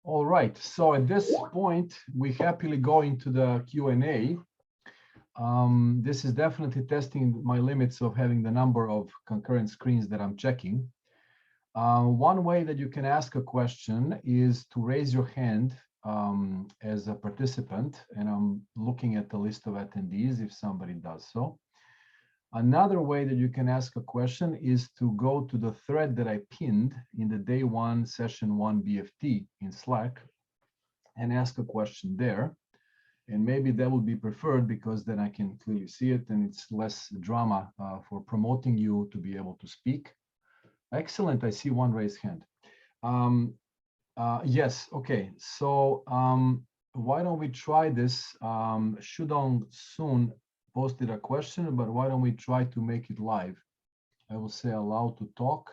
All right, so at this point, we happily go into the Q&A. This is definitely testing my limits of having the number of concurrent screens that I'm checking. One way that you can ask a question is to raise your hand as a participant, and I'm looking at the list of attendees if somebody does so. Another way that you can ask a question is to go to the thread that I pinned in the day 1, session 1 BFT in Slack and ask a question there. And maybe that would be preferred because then I can clearly see it and it's less drama for promoting you to be able to speak. Excellent, I see one raised hand. Yes, okay, so why don't we try this? Shudong soon posted a question, but why don't we try to make it live? I will say allow to talk.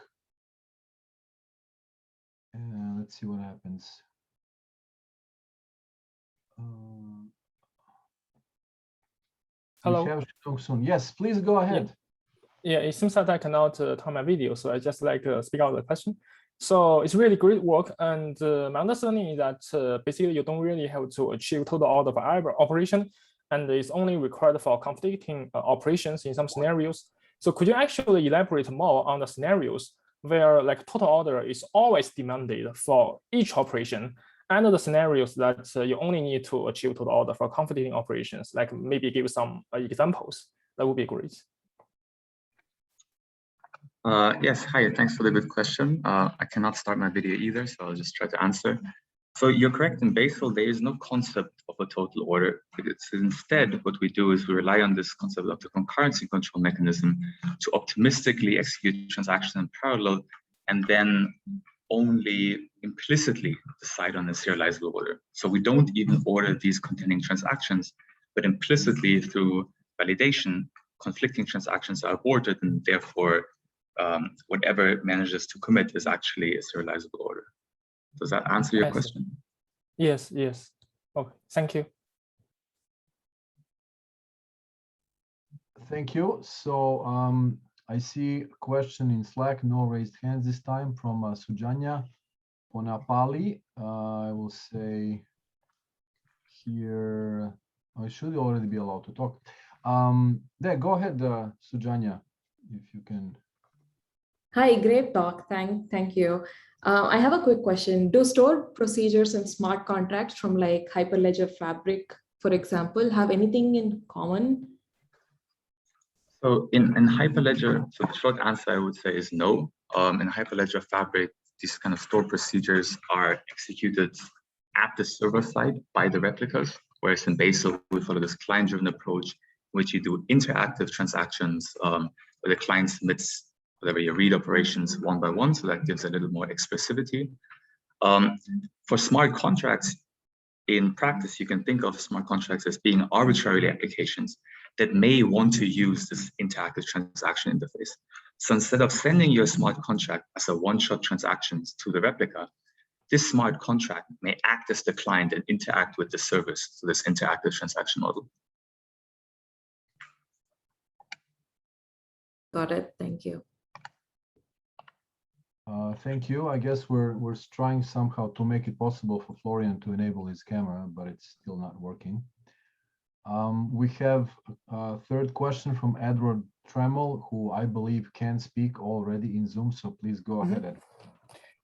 Let's see what happens. Hello. We have Shudong soon. Yes, please go ahead. Yeah, it seems that I cannot turn my video, so I just like speak out the question. So it's really great work, and my understanding is that basically you don't really have to achieve total order for every operation, and it's only required for conflicting operations in some scenarios. So could you actually elaborate more on the scenarios where like total order is always demanded for each operation, and the scenarios that you only need to achieve total order for conflicting operations? Like maybe give some examples. That would be great. Yes, hi, thanks for the good question. I cannot start my video either, so I'll just try to answer. So you're correct, in Basil, there is no concept of a total order. It's instead, what we do is we rely on this concept of the concurrency control mechanism to optimistically execute transactions in parallel and then only implicitly decide on a serializable order. So we don't even order these contending transactions, but implicitly through validation, conflicting transactions are aborted and therefore whatever manages to commit is actually a serializable order. Does that answer your question? Yes, yes. Okay, thank you. Thank you. So I see a question in Slack, no raised hands this time, from Sujanya Ponapali. I will say here, I should already be allowed to talk. There, go ahead, Sujanya, if you can. Hi, great talk. Thank you. I have a quick question. Do stored procedures and smart contracts from like Hyperledger Fabric, for example, have anything in common? So in Hyperledger, so the short answer I would say is no. In Hyperledger Fabric, these kind of stored procedures are executed at the server side by the replicas, whereas in Basil, we follow this client-driven approach, in which you do interactive transactions where the client submits whatever your read operations one by one, so that gives a little more expressivity. For smart contracts, in practice, you can think of smart contracts as being arbitrary applications that may want to use this interactive transaction interface. So instead of sending your smart contract as a one-shot transactions to the replica, this smart contract may act as the client and interact with the service, so this interactive transaction model. Got it, thank you. Thank you. I guess we're trying somehow to make it possible for Florian to enable his camera, but it's still not working. We have a third question from Edward Tremel, who I believe can speak already in Zoom. So please go ahead, Ed.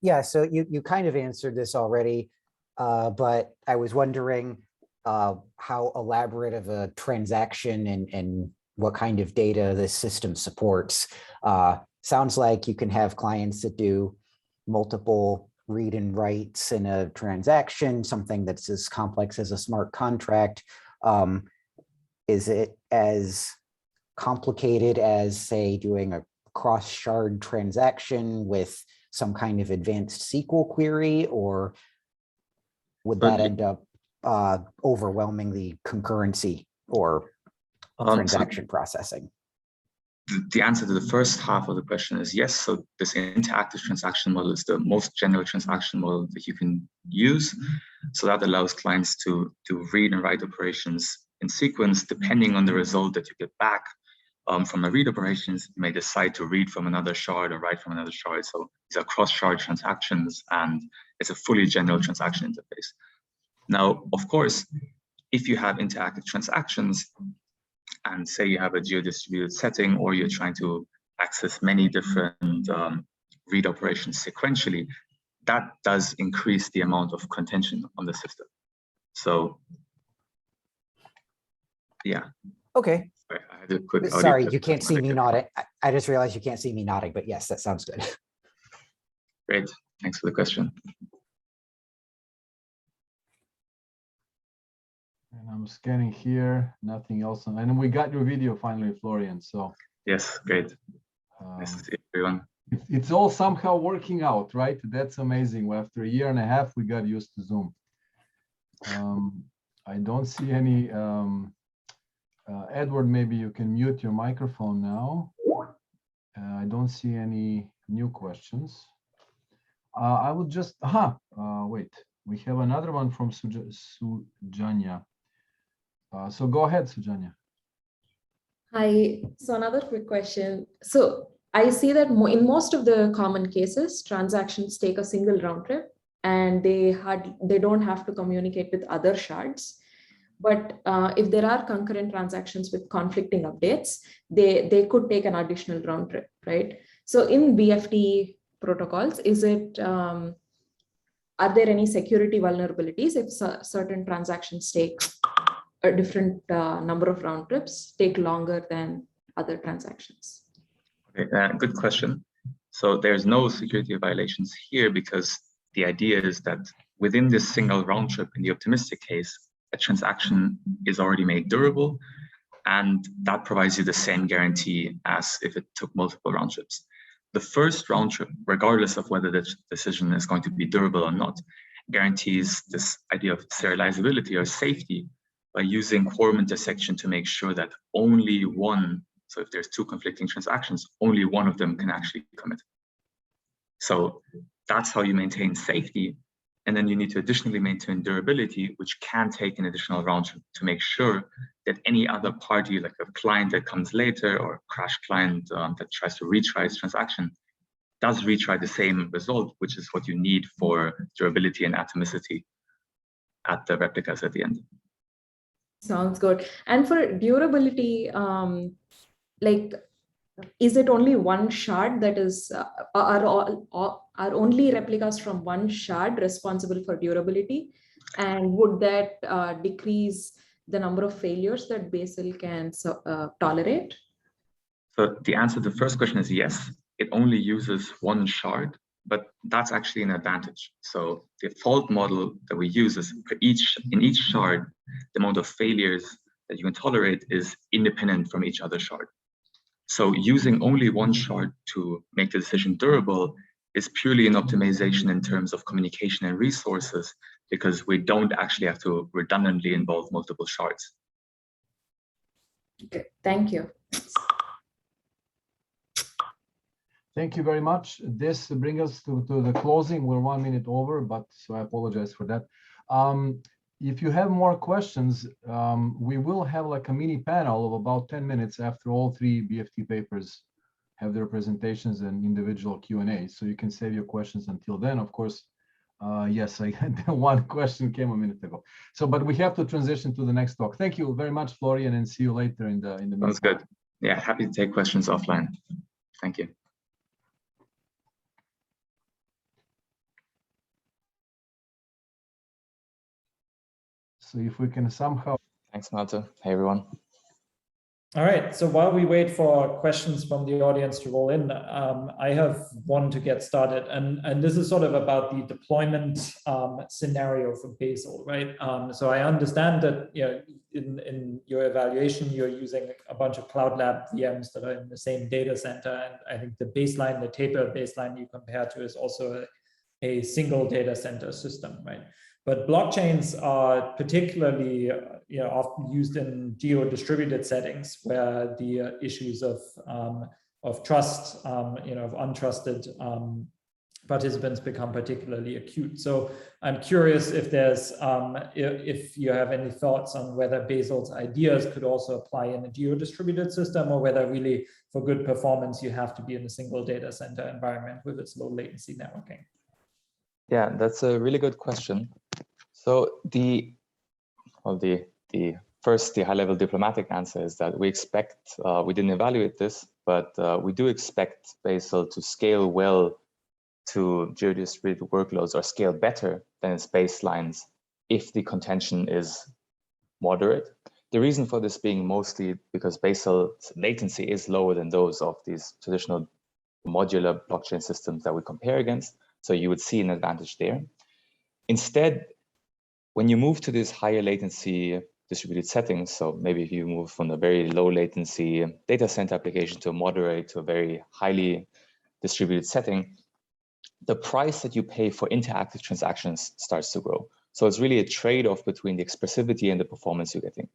Yeah, so you kind of answered this already, but I was wondering how elaborate of a transaction and what kind of data this system supports. Sounds like you can have clients that do multiple read and writes in a transaction, something that's as complex as a smart contract. Is it as complicated as, say, doing a cross-shard transaction with some kind of advanced SQL query, or would that end up overwhelming the concurrency or transaction processing? The answer to the first half of the question is yes. So this interactive transaction model is the most general transaction model that you can use. So that allows clients to read and write operations in sequence, depending on the result that you get back from the read operations. You may decide to read from another shard or write from another shard. So these are cross-shard transactions, and it's a fully general transaction interface. Now, of course, if you have interactive transactions, and say you have a geo-distributed setting, or you're trying to access many different read operations sequentially, that does increase the amount of contention on the system. So, yeah. Okay. Sorry, I had a quick Sorry, you can't see me nodding. I just realized you can't see me nodding, but yes, that sounds good. Great, thanks for the question. And I'm scanning here, nothing else. And we got your video finally, Florian. So yes, great. Nice to see everyone. It's all somehow working out, right? That's amazing. Well, after a year and a half, we got used to Zoom. I don't see any. Edward, maybe you can mute your microphone now. I don't see any new questions. I would just, wait, we have another one from Sujanya. So go ahead, Sujanya. Hi, so another quick question. So I see that in most of the common cases, transactions take a single round trip and they don't have to communicate with other shards. But if there are concurrent transactions with conflicting updates, they could take an additional round trip, right? So in BFT protocols, is it, are there any security vulnerabilities if certain transactions take a different number of round trips, take longer than other transactions? Okay, good question. So there's no security violations here because the idea is that within this single round trip, in the optimistic case, a transaction is already made durable, and that provides you the same guarantee as if it took multiple round trips. The first round trip, regardless of whether the decision is going to be durable or not, guarantees this idea of serializability or safety by using quorum intersection to make sure that only one, so if there's two conflicting transactions, only one of them can actually commit. So that's how you maintain safety. And then you need to additionally maintain durability, which can take an additional round trip to make sure that any other party, like a client that comes later or a crash client that tries to retry its transaction, does retry the same result, which is what you need for durability and atomicity at the replicas at the end. Sounds good. And for durability, like, is it only one shard that is, are only replicas from one shard responsible for durability? And would that decrease the number of failures that Basil can tolerate? So the answer to the first question is yes. It only uses one shard, but that's actually an advantage. So the fault model that we use is in each shard, the amount of failures that you can tolerate is independent from each other shard. So using only one shard to make the decision durable is purely an optimization in terms of communication and resources, because we don't actually have to redundantly involve multiple shards. Okay, thank you. Thank you very much. This brings us to the closing. We're 1 minute over, but so I apologize for that. If you have more questions, we will have like a mini panel of about 10 minutes after all 3 BFT papers have their presentations and individual Q&A. So you can save your questions until then. Of course, yes, I had one question came a minute ago. So, but we have to transition to the next talk. Thank you very much, Florian, and see you later in the meeting. Sounds good. Yeah, happy to take questions offline. Thank you. So if we can somehow. Thanks, Malte. Hey, everyone. All right, so while we wait for questions from the audience to roll in, I have one to get started. And this is sort of about the deployment scenario for Basil, right? So I understand that, you know, in your evaluation, you're using a bunch of Cloud Lab VMs that are in the same data center. And I think the baseline, the taper baseline you compare to is also a single data center system, right? But blockchains are particularly, often used in geo-distributed settings where the issues of trust, of untrusted participants become particularly acute. So I'm curious if there's, if you have any thoughts on whether Basil's ideas could also apply in a geo-distributed system, or whether really for good performance you have to be in a single data center environment with its low latency networking. Yeah, that's a really good question. So the high-level diplomatic answer is that we expect, we didn't evaluate this, but we do expect Basil to scale well to geo-distributed workloads, or scale better than its baselines if the contention is moderate. The reason for this being mostly because Basil's latency is lower than those of these traditional modular blockchain systems that we compare against. So you would see an advantage there. Instead, when you move to this higher latency distributed settings, so maybe if you move from a very low latency data center application to a moderate to a very highly distributed setting, the price that you pay for interactive transactions starts to grow. So it's really a trade-off between the expressivity and the performance you're getting.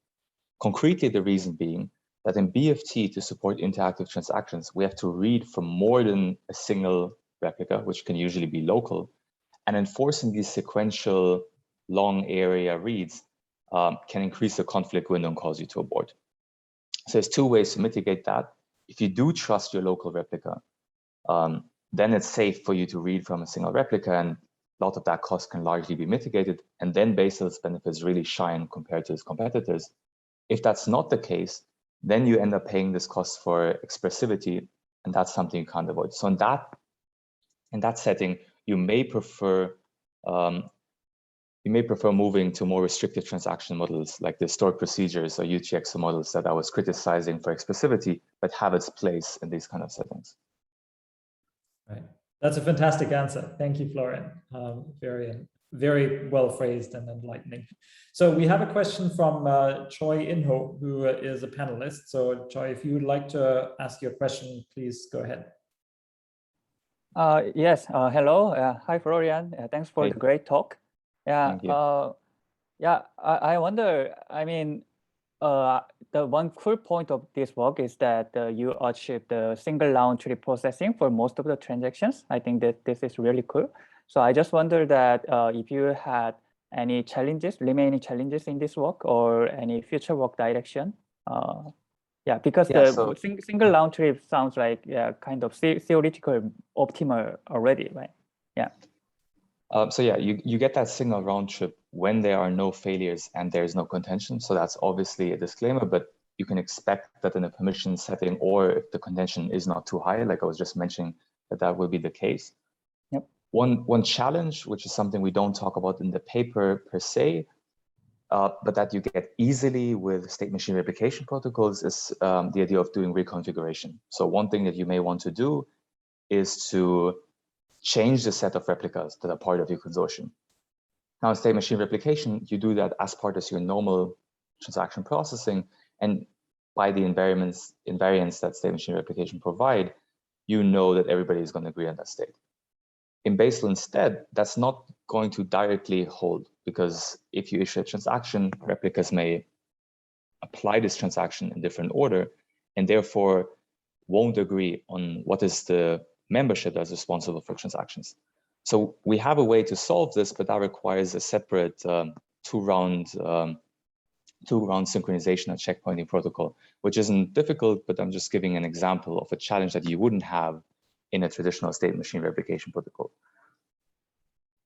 Concretely, the reason being that in BFT, to support interactive transactions, we have to read from more than a single replica, which can usually be local, and enforcing these sequential long area reads can increase the conflict window and cause you to abort. So there's two ways to mitigate that. If you do trust your local replica, then it's safe for you to read from a single replica, and a lot of that cost can largely be mitigated, and then Basil's benefits really shine compared to its competitors. If that's not the case, then you end up paying this cost for expressivity, and that's something you can't avoid. So in that setting, you may prefer moving to more restrictive transaction models like the stored procedures or UTXO models that I was criticizing for expressivity, but have its place in these kind of settings. Right. That's a fantastic answer. Thank you, Florian. Very well phrased and enlightening. So we have a question from Choi Inho, who is a panelist. So Choi, if you would like to ask your question, please go ahead. Yes, hello. Hi, Florian. Thanks for the great talk. Yeah, I wonder, I mean, the one cool point of this work is that you achieved the single round trip processing for most of the transactions. I think that this is really cool. So I just wonder that if you had any challenges, remaining challenges in this work, or any future work direction. Yeah, because single round trip sounds like kind of theoretical optimal already, right? Yeah. So yeah, you get that single round trip when there are no failures and there is no contention. So that's obviously a disclaimer, but you can expect that in a permission setting, or if the contention is not too high, like I was just mentioning, that will be the case. Yep. One challenge, which is something we don't talk about in the paper per se, but that you get easily with state machine replication protocols, is the idea of doing reconfiguration. So one thing that you may want to do is to change the set of replicas that are part of your consortium. Now, in state machine replication, you do that as part of your normal transaction processing, and by the invariance that state machine replication provide, you know that everybody is going to agree on that state. In Basil instead, that's not going to directly hold, because if you issue a transaction, replicas may apply this transaction in different order, and therefore won't agree on what is the membership that's responsible for transactions. So we have a way to solve this, but that requires a separate two-round synchronization and checkpointing protocol, which isn't difficult, but I'm just giving an example of a challenge that you wouldn't have in a traditional state machine replication protocol.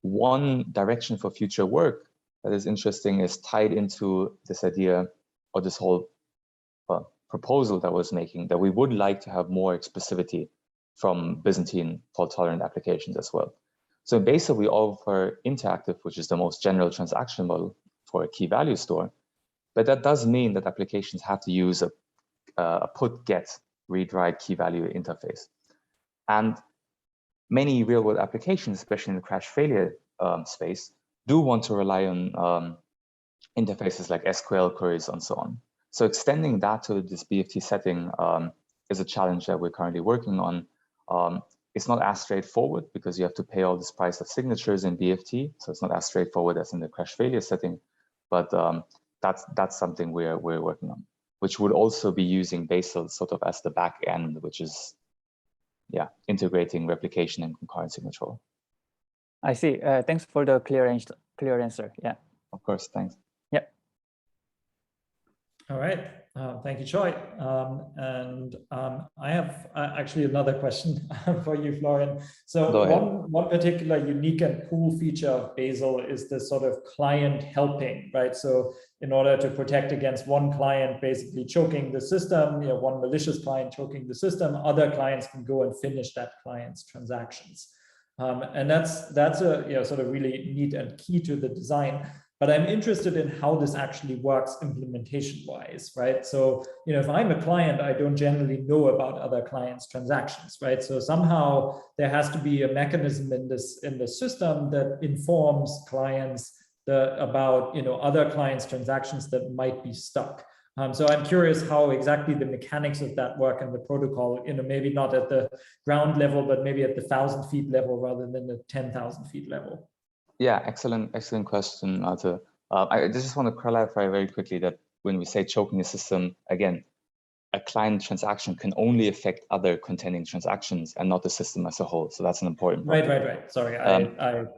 One direction for future work that is interesting is tied into this idea, or this whole proposal that I was making, that we would like to have more expressivity from Byzantine fault-tolerant applications as well. So in Basil, we offer interactive, which is the most general transaction model for a key value store. But that does mean that applications have to use a put-get read-write key value interface. And many real-world applications, especially in the crash failure space, do want to rely on interfaces like SQL queries and so on. So extending that to this BFT setting is a challenge that we're currently working on. It's not as straightforward because you have to pay all this price of signatures in BFT. So it's not as straightforward as in the crash failure setting, but that's something we're working on, which would also be using Basil sort of as the back end, which is integrating replication and concurrency control. I see. Thanks for the clear answer. Yeah. Of course. Thanks. Yep. All right. Thank you, Choi. I have actually another question for you, Florian. So one particular unique and cool feature of Basil is this sort of client helping, right? So in order to protect against one client basically choking the system, one malicious client choking the system, other clients can go and finish that client's transactions. And that's a sort of really neat and key to the design. But I'm interested in how this actually works implementation-wise, right? So, if I'm a client, I don't generally know about other clients' transactions, right? So somehow there has to be a mechanism in the system that informs clients about other clients' transactions that might be stuck. So I'm curious how exactly the mechanics of that work and the protocol, maybe not at the ground level, but maybe at the 1,000 feet level rather than the 10,000 feet level. Yeah, excellent question, Malte. I just want to clarify very quickly that when we say choking the system, again, a client transaction can only affect other contending transactions and not the system as a whole. So that's an important point. Right. Sorry,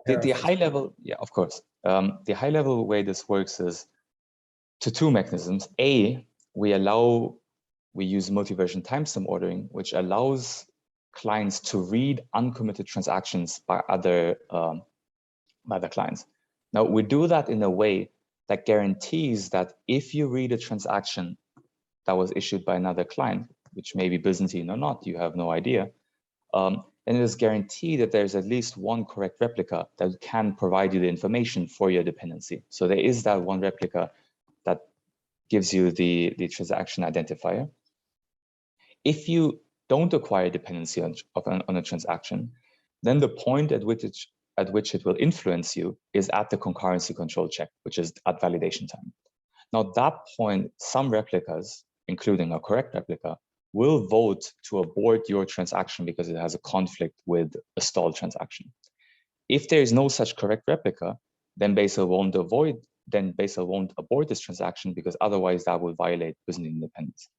the high level, yeah, of course. The high level way this works is to two mechanisms. A, we use multi-version timestamp ordering, which allows clients to read uncommitted transactions by other clients. Now, we do that in a way that guarantees that if you read a transaction that was issued by another client, which may be Byzantine or not, you have no idea, then it is guaranteed that there's at least one correct replica that can provide you the information for your dependency. So there is that one replica that gives you the transaction identifier. If you don't acquire dependency on a transaction, then the point at which it will influence you is at the concurrency control check, which is at validation time. Now, at that point, some replicas, including a correct replica, will vote to abort your transaction because it has a conflict with a stalled transaction. If there is no such correct replica, then Basil won't abort this transaction because otherwise that would violate Byzantine independence.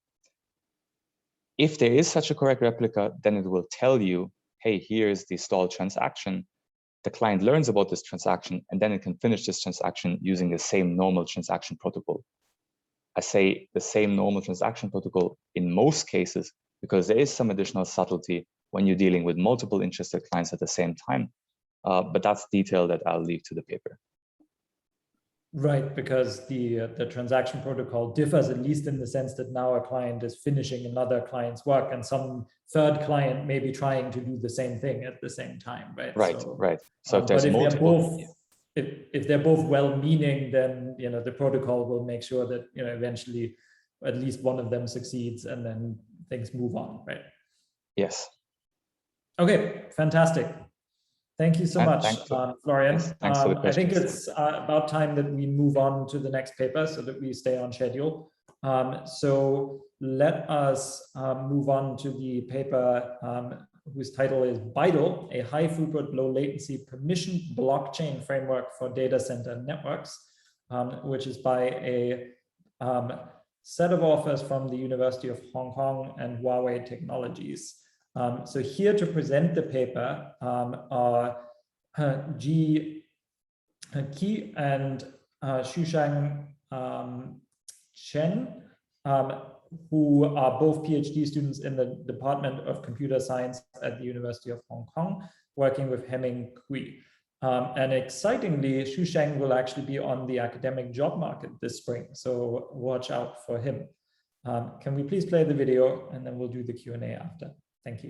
If there is such a correct replica, then it will tell you, hey, here's the stalled transaction. The client learns about this transaction, and then it can finish this transaction using the same normal transaction protocol. I say the same normal transaction protocol in most cases, because there is some additional subtlety when you're dealing with multiple interested clients at the same time. But that's detail that I'll leave to the paper. Right, because the transaction protocol differs, at least in the sense that now a client is finishing another client's work and some third client may be trying to do the same thing at the same time, right? Right. So if there's if they're both well-meaning, then the protocol will make sure that eventually at least one of them succeeds and then things move on, right? Yes. Okay, fantastic. Thank you so much, Florian. Yes, thanks for the questions. I think it's about time that we move on to the next paper so that we stay on schedule. So let us move on to the paper whose title is Basil, a high throughput, low latency permissioned blockchain framework for data center networks, which is by a set of authors from the University of Hong Kong and Huawei Technologies. So here to present the paper are Ji Qi and Xushang Chen, who are both PhD students in the Department of Computer Science at the University of Hong Kong, working with Hemming Kui. And excitingly, Xushang will actually be on the academic job market this spring, so watch out for him. Can we please play the video and then we'll do the Q&A after. Thank you.